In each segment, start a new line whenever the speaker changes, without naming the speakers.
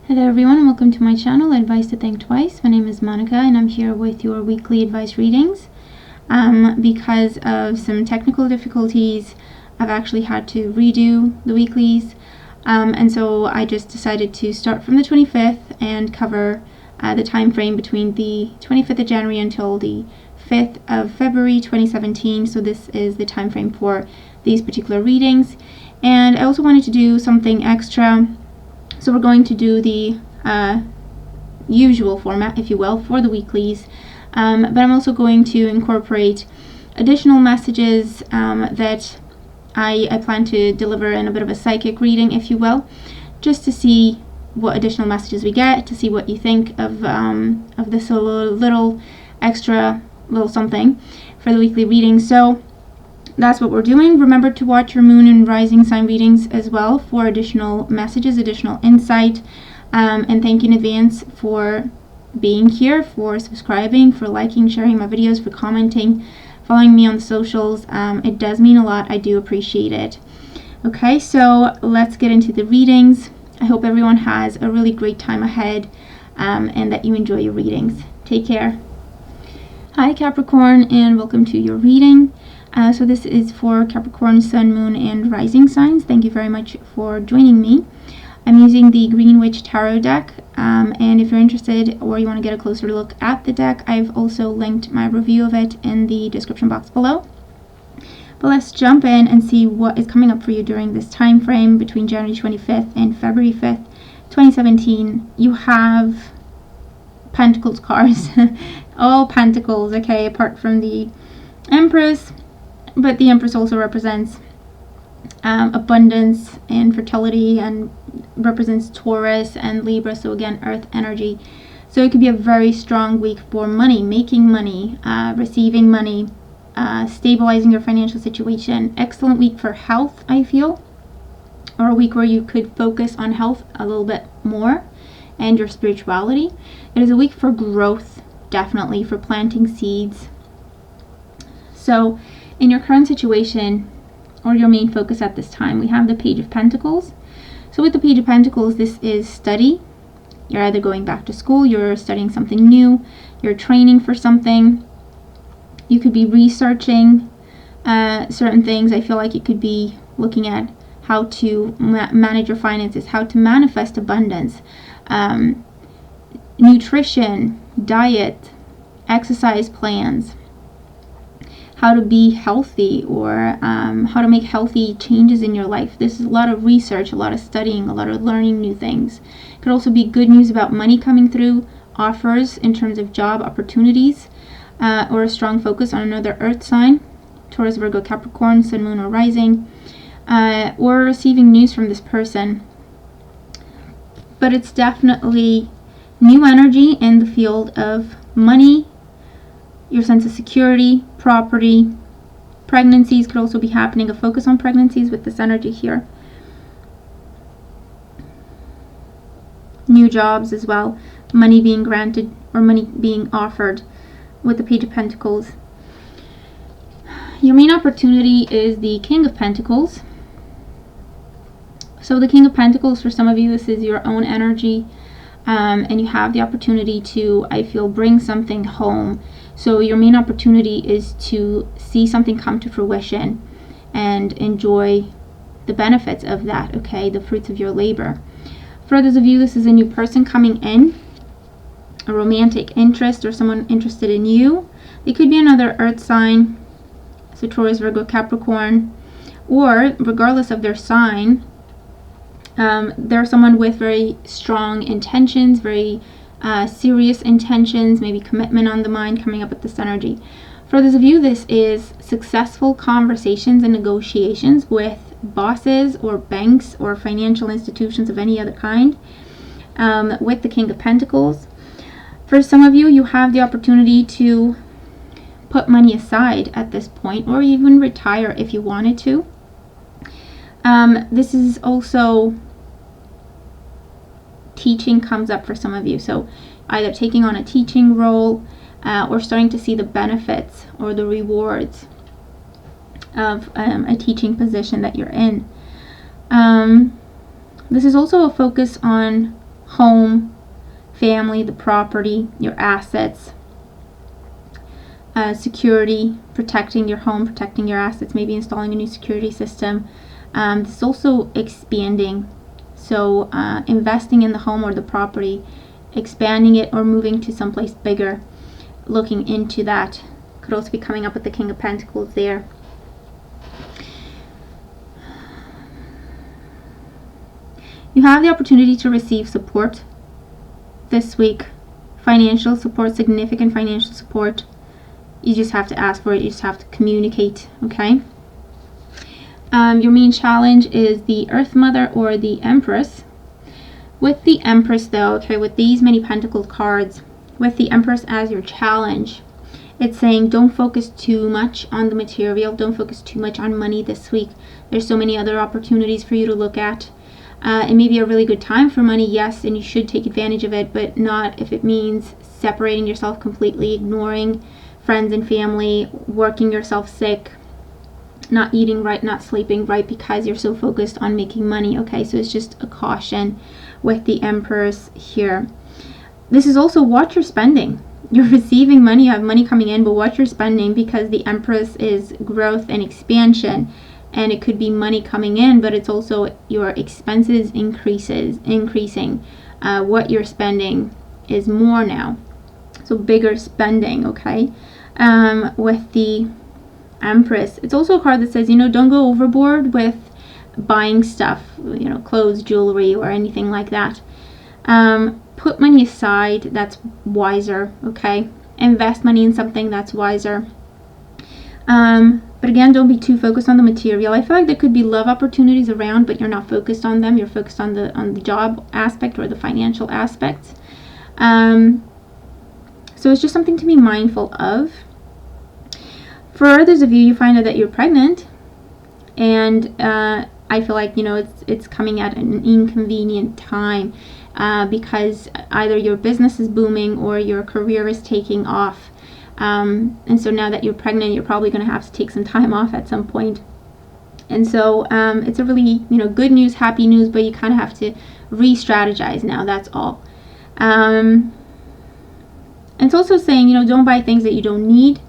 Hello everyone, welcome to my channel, Advice to Think Twice. My name is Monica and I'm here with your weekly advice readings. Because of some technical difficulties, I've actually had to redo the weeklies. And so I just decided to start from the 25th and cover the time frame between the 25th of January until the 5th of February 2017. So this is the time frame for these particular readings. And I also wanted to do something extra. So we're going to do the usual format, if you will, for the weeklies. But I'm also going to incorporate additional messages that I plan to deliver in a bit of a psychic reading, if you will, just to see what additional messages we get, to see what you think of this little extra little something for the weekly reading. So that's what we're doing. Remember to watch your moon and rising sign readings as well for additional messages, additional insight. And thank you in advance for being here, for subscribing, for liking, sharing my videos, for commenting, following me on the socials. It does mean a lot. I do appreciate it. Okay, so let's get into the readings. I hope everyone has a really great time ahead and that you enjoy your readings. Take care. Hi Capricorn, and welcome to your reading. So this is for Capricorn, Sun, Moon, and Rising signs. Thank you very much for joining me. I'm using the Green Witch Tarot deck, and if you're interested or you want to get a closer look at the deck, I've also linked my review of it in the description box below. But let's jump in and see what is coming up for you during this time frame between January 25th and February 5th, 2017. You have Pentacles cards, all Pentacles, okay, apart from the Empress. But the Empress also represents abundance and fertility and represents Taurus and Libra, so again, earth energy. So it could be a very strong week for money, making money, receiving money, stabilizing your financial situation. Excellent week for health, I feel, or a week where you could focus on health a little bit more and your spirituality. It is a week for growth, definitely, for planting seeds. So in your current situation, or your main focus at this time, we have the Page of Pentacles. So with the Page of Pentacles, this is study. You're either going back to school, you're studying something new, you're training for something. You could be researching certain things. I feel like you could be looking at how to manage your finances, how to manifest abundance, nutrition, diet, exercise plans, how to be healthy, or how to make healthy changes in your life. This is a lot of research, a lot of studying, a lot of learning new things. It could also be good news about money coming through, offers in terms of job opportunities, or a strong focus on another earth sign, Taurus, Virgo, Capricorn, Sun, Moon, or Rising, or receiving news from this person. But it's definitely new energy in the field of money, your sense of security, property. Pregnancies could also be happening, a focus on pregnancies with this energy here. New jobs as well, money being granted or money being offered with the Page of Pentacles. Your main opportunity is the King of Pentacles. So the King of Pentacles, for some of you, this is your own energy, and you have the opportunity to, I feel, bring something home. So your main opportunity is to see something come to fruition and enjoy the benefits of that, okay, the fruits of your labor. For others of you, this is a new person coming in, a romantic interest or someone interested in you. It could be another earth sign, so Taurus, Virgo, Capricorn, or regardless of their sign, they're someone with very strong intentions, very serious intentions, maybe commitment on the mind coming up with this energy. For those of you, this is successful conversations and negotiations with bosses or banks or financial institutions of any other kind, with the King of Pentacles. For some of you, you have the opportunity to put money aside at this point, or even retire if you wanted to. This is also teaching comes up for some of you, so either taking on a teaching role or starting to see the benefits or the rewards of a teaching position that you're in. This is also a focus on home, family, the property, your assets, security, protecting your home, protecting your assets, maybe installing a new security system. This is also expanding. So investing in the home or the property, expanding it or moving to someplace bigger, looking into that. Could also be coming up with the King of Pentacles there. You have the opportunity to receive support this week. Financial support, significant financial support. You just have to ask for it. You just have to communicate, okay? Your main challenge is the Earth Mother or the Empress. With the Empress though, okay, with these many Pentacles cards, with the Empress as your challenge, it's saying don't focus too much on the material. Don't focus too much on money this week. There's so many other opportunities for you to look at. It may be a really good time for money, yes, and you should take advantage of it, but not if it means separating yourself completely, ignoring friends and family, working yourself sick, not eating right, not sleeping right because you're so focused on making money, okay? So it's just a caution with the Empress here. This is also watch your spending. You're receiving money, you have money coming in, but watch your spending because the Empress is growth and expansion. And it could be money coming in, but it's also your expenses increasing. What you're spending is more now. So bigger spending, okay? With the Empress. It's also a card that says, don't go overboard with buying stuff, clothes, jewelry, or anything like that. Put money aside, that's wiser, okay? Invest money in something that's wiser. But again, don't be too focused on the material. I feel like there could be love opportunities around, but you're not focused on them. You're focused on the job aspect or the financial aspect. So it's just something to be mindful of. For others of you, you find out that you're pregnant, and I feel like it's coming at an inconvenient time because either your business is booming or your career is taking off. And so now that you're pregnant, you're probably going to have to take some time off at some point. And so it's a really, good news, happy news, but you kind of have to re-strategize now, that's all. It's also saying, don't buy things that you don't need.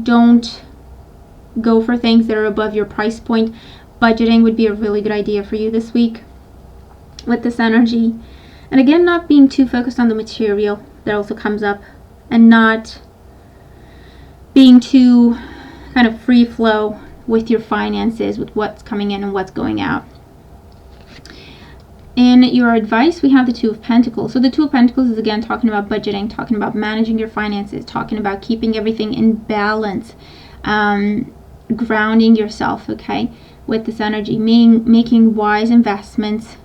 Don't go for things that are above your price point. Budgeting would be a really good idea for you this week with this energy. And again, not being too focused on the material. That also comes up, and not being too kind of free flow with your finances, with what's coming in and what's going out. In your advice, we have the Two of Pentacles. So the Two of Pentacles is again talking about budgeting, talking about managing your finances, talking about keeping everything in balance, grounding yourself, okay, with this energy, making wise investments,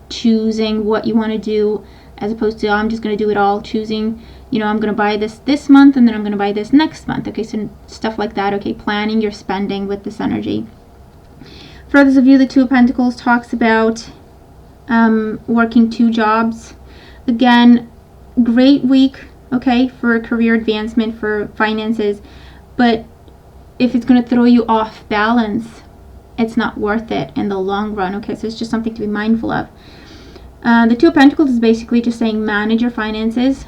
choosing what you want to do, as opposed to, I'm just going to do it all, choosing, I'm going to buy this month and then I'm going to buy this next month. Okay, so stuff like that. Okay, planning your spending with this energy. For others of you, the Two of Pentacles talks about working 2 jobs. Again, great week, okay, for career advancement, for finances. But if it's going to throw you off balance, it's not worth it in the long run. Okay, so it's just something to be mindful of. The Two of Pentacles is basically just saying manage your finances,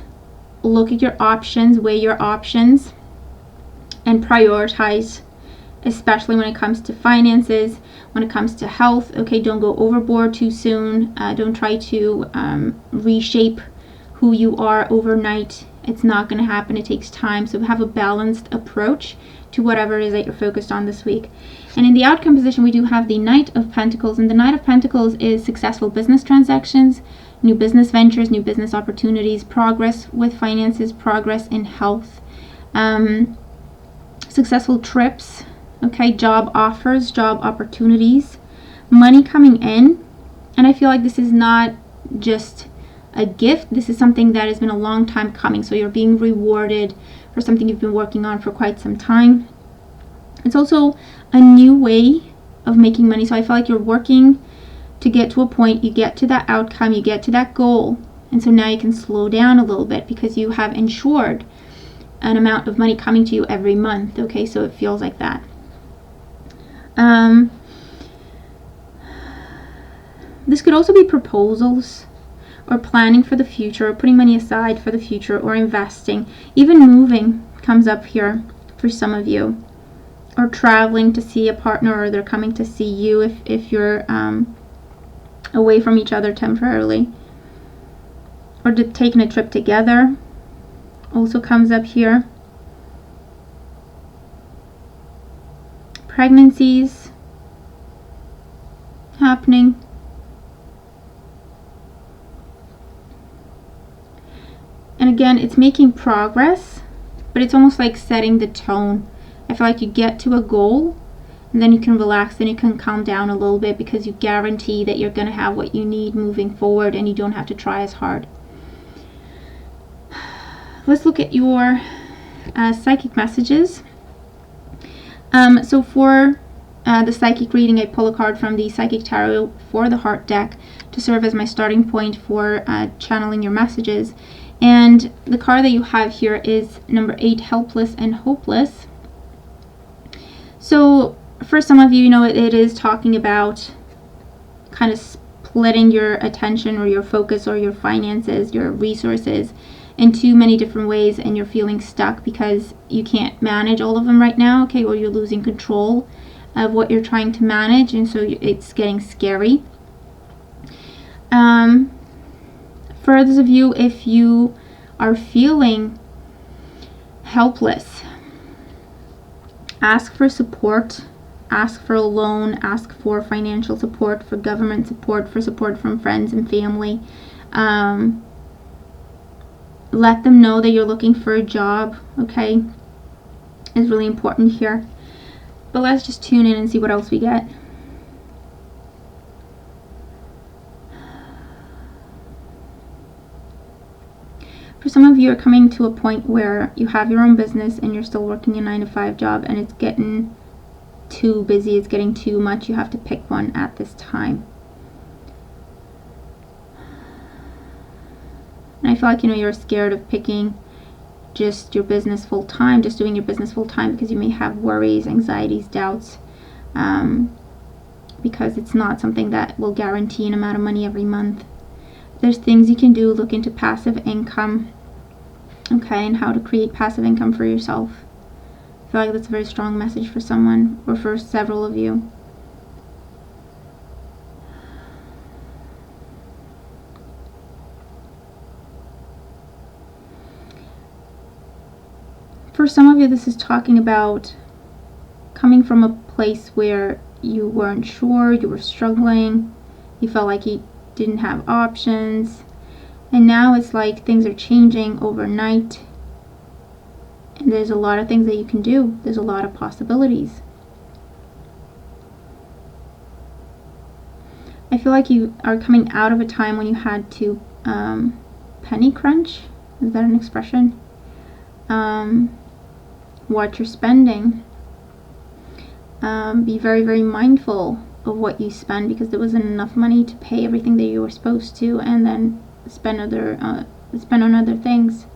look at your options, weigh your options, and prioritize, especially when it comes to finances, when it comes to health. Okay, don't go overboard too soon. Don't try to reshape who you are overnight. It's not going to happen. It takes time. So have a balanced approach to whatever it is that you're focused on this week. And in the outcome position, we do have the Knight of Pentacles. And the Knight of Pentacles is successful business transactions, new business ventures, new business opportunities, progress with finances, progress in health, successful trips, okay, job offers, job opportunities, money coming in. And I feel like this is not just a gift. This is something that has been a long time coming. So you're being rewarded for something you've been working on for quite some time. It's also a new way of making money. So I feel like you're working to get to a point, you get to that outcome, you get to that goal. And so now you can slow down a little bit because you have ensured an amount of money coming to you every month. Okay, so it feels like that. The This could also be proposals, or planning for the future, or putting money aside for the future, or investing. Even moving comes up here for some of you, or traveling to see a partner, or they're coming to see you if you're away from each other temporarily, or taking a trip together also comes up here. Pregnancies happening. And again, it's making progress, but it's almost like setting the tone. I feel like you get to a goal and then you can relax, then you can calm down a little bit, because you guarantee that you're going to have what you need moving forward and you don't have to try as hard. Let's look at your psychic messages. So for the psychic reading, I pull a card from the Psychic Tarot for the Heart deck to serve as my starting point for channeling your messages. And the card that you have here is number 8, Helpless and Hopeless. So for some of you, you know, it is talking about kind of splitting your attention or your focus or your finances, your resources, in too many different ways, and you're feeling stuck because you can't manage all of them right now, okay, or you're losing control of what you're trying to manage, and so it's getting scary. For those of you, if you are feeling helpless, ask for support, ask for a loan, ask for financial support, for government support, for support from friends and family. Let them know that you're looking for a job, okay? It's really important here. But let's just tune in and see what else we get. For some of you are coming to a point where you have your own business and you're still working a 9-to-5 job, and it's getting too busy, it's getting too much. You have to pick one at this time. And I feel like, you know, you're scared of picking just your business full time, just doing your business full time, because you may have worries, anxieties, doubts, because it's not something that will guarantee an amount of money every month. There's things you can do. Look into passive income, okay, and how to create passive income for yourself. I feel like that's a very strong message for someone, or for several of you. For some of you, this is talking about coming from a place where you weren't sure, you were struggling, you felt like you didn't have options, and now it's like things are changing overnight, and there's a lot of things that you can do. There's a lot of possibilities. I feel like you are coming out of a time when you had to penny crunch. Is that an expression? Watch your spending. Be very, very mindful of what you spend, because there wasn't enough money to pay everything that you were supposed to, and then spend on other things.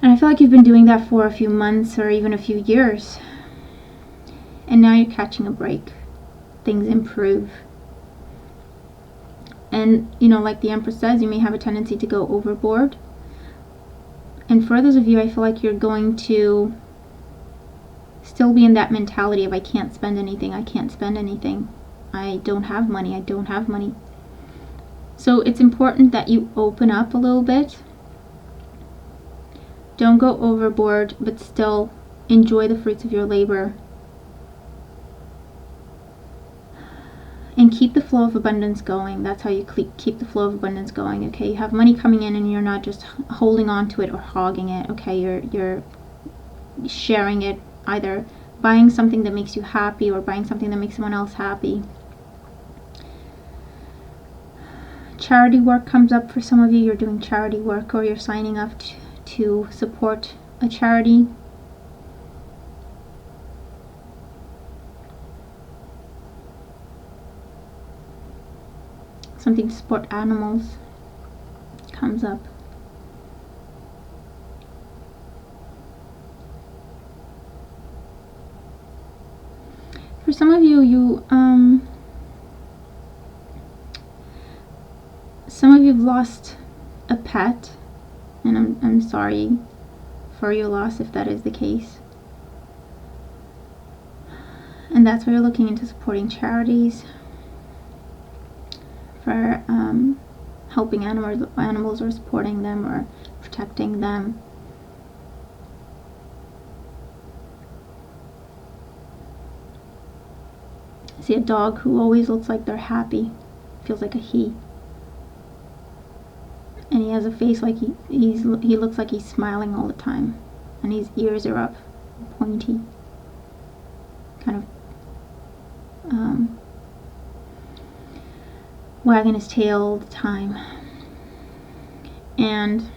And I feel like you've been doing that for a few months or even a few years, and now you're catching a break. Things improve. And, you know, like the Empress says, you may have a tendency to go overboard. And for those of you, I feel like you're going to still be in that mentality of, I can't spend anything, I can't spend anything, I don't have money, I don't have money. So it's important that you open up a little bit. Don't go overboard, but still enjoy the fruits of your labor. And keep the flow of abundance going. That's how you keep the flow of abundance going, okay? You have money coming in and you're not just holding on to it or hogging it, okay? You're sharing it, either buying something that makes you happy or buying something that makes someone else happy. Charity work comes up for some of you. You're doing charity work, or you're signing up to support a charity. Something to support animals comes up. For some of you, Some of you have lost a pet, and I'm sorry for your loss if that is the case. And that's why you're looking into supporting charities for helping animals or supporting them or protecting them. I see a dog who always looks like they're happy. Feels like a he. And he has a face like he looks like he's smiling all the time. And his ears are up, pointy. Kind of wagging his tail all the time. And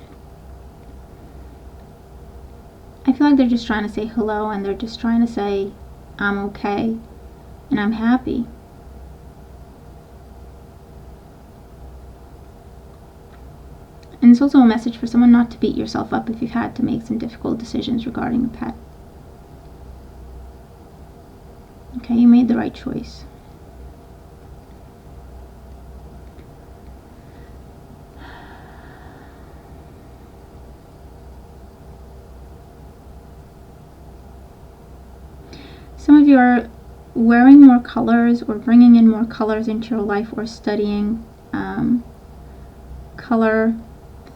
I feel like they're just trying to say hello, and they're just trying to say, I'm okay and I'm happy. And it's also a message for someone not to beat yourself up if you've had to make some difficult decisions regarding a pet. Okay, you made the right choice. Some of you are wearing more colors or bringing in more colors into your life, or studying color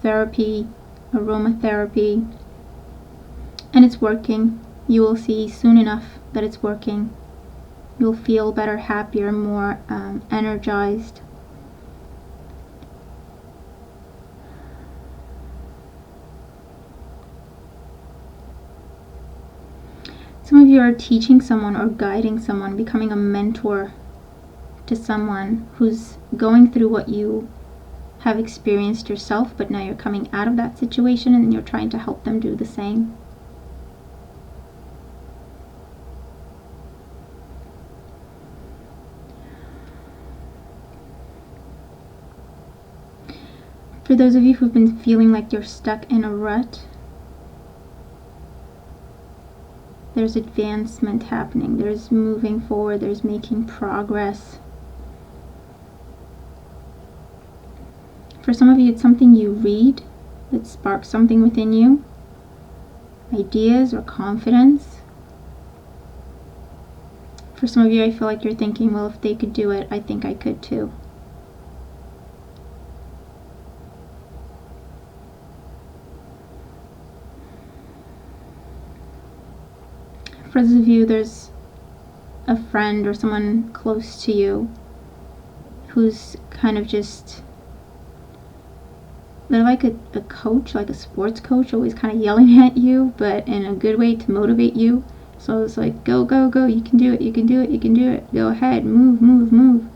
therapy, aromatherapy, and it's working. You will see soon enough that it's working. You'll feel better, happier, more energized. Some of you are teaching someone or guiding someone, becoming a mentor to someone who's going through what you have experienced yourself, but now you're coming out of that situation and you're trying to help them do the same. For those of you who've been feeling like you're stuck in a rut, there's advancement happening. There's moving forward. There's making progress. For some of you, it's something you read that sparks something within you. Ideas or confidence. For some of you, I feel like you're thinking, well, if they could do it, I think I could too. For those of you, there's a friend or someone close to you who's kind of just, they're like a coach, like a sports coach, always kind of yelling at you, but in a good way to motivate you. So it's like, go, go, go, you can do it, you can do it, you can do it. Go ahead, move, move, move.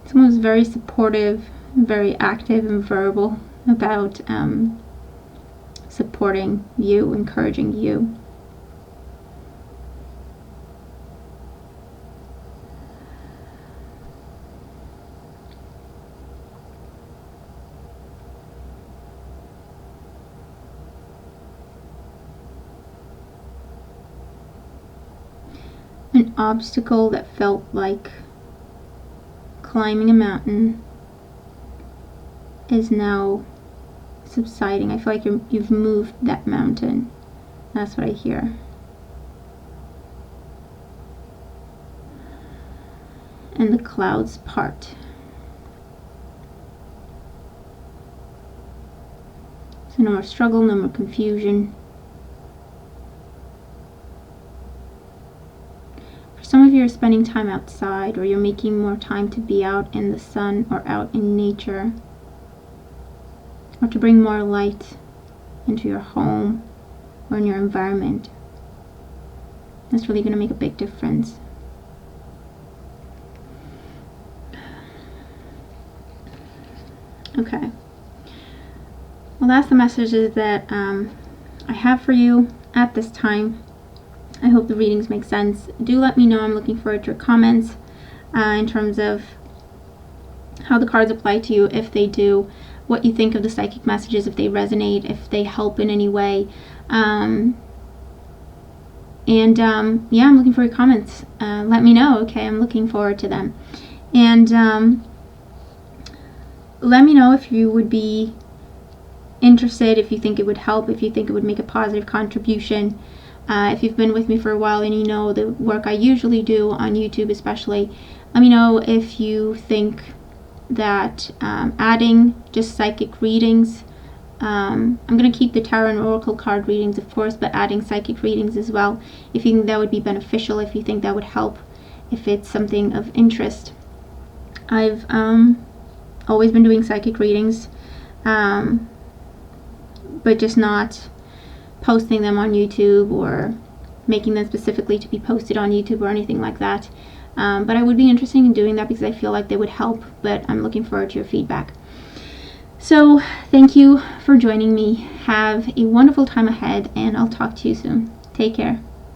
Someone who's very supportive, very active and verbal about supporting you, encouraging you. An obstacle that felt like climbing a mountain is now subsiding. I feel like you've moved that mountain. That's what I hear. And the clouds part. So no more struggle, no more confusion. Some of you are spending time outside, or you're making more time to be out in the sun or out in nature, or to bring more light into your home or in your environment. That's really going to make a big difference. Okay. Well, that's the messages that I have for you at this time. I hope the readings make sense. Do let me know. I'm looking forward to your comments in terms of how the cards apply to you, if they do, what you think of the psychic messages, if they resonate, if they help in any way. Yeah, I'm looking for your comments. Let me know, okay? I'm looking forward to them. And let me know if you would be interested, if you think it would help, if you think it would make a positive contribution. If you've been with me for a while and you know the work I usually do on YouTube especially, let me know if you think that adding just psychic readings, I'm going to keep the tarot and oracle card readings of course, but adding psychic readings as well, if you think that would be beneficial, if you think that would help, if it's something of interest. I've always been doing psychic readings, but just not posting them on YouTube or making them specifically to be posted on YouTube or anything like that. But I would be interested in doing that because I feel like they would help, but I'm looking forward to your feedback. So thank you for joining me. Have a wonderful time ahead, and I'll talk to you soon. Take care.